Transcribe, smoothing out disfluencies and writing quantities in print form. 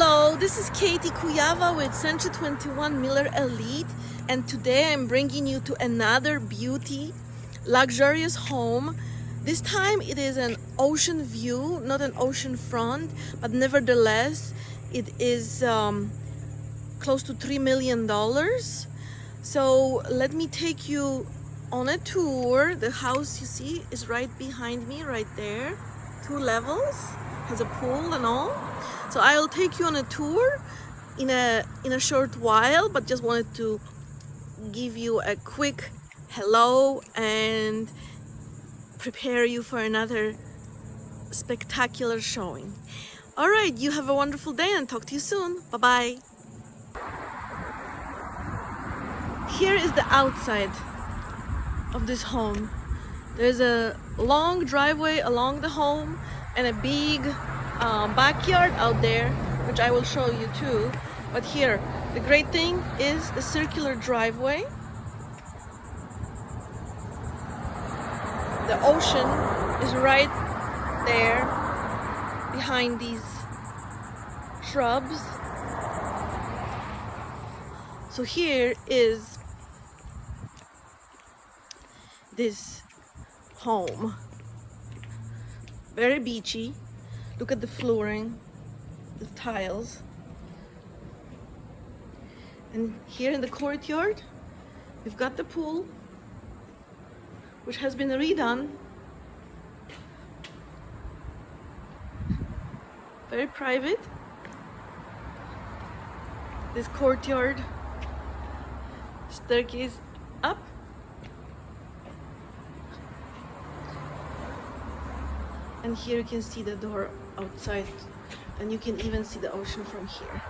Hello, this is Katie Kuyava with Century 21 Miller Elite, and today I'm bringing you to another beauty, luxurious home. This time it is an ocean view, not an ocean front, but nevertheless it is close to $3 million. So let me take you on a tour. The house you see is right behind me, right there. 2 levels, has a pool and all. So I'll take you on a tour in a short while, but just wanted to give you a quick hello and prepare you for another spectacular showing. All right, you have a wonderful day and talk to you soon. Bye-bye. Here is the outside of this home. There's a long driveway along the home and a big backyard out there, which I will show you too. But here, the great thing is the circular driveway. The ocean is right there behind these shrubs. So here is this home. Very beachy. Look at the flooring, the tiles. And here in the courtyard, we've got the pool, which has been redone. Very private. This courtyard, staircase up. And here you can see the door outside, and you can even see the ocean from here.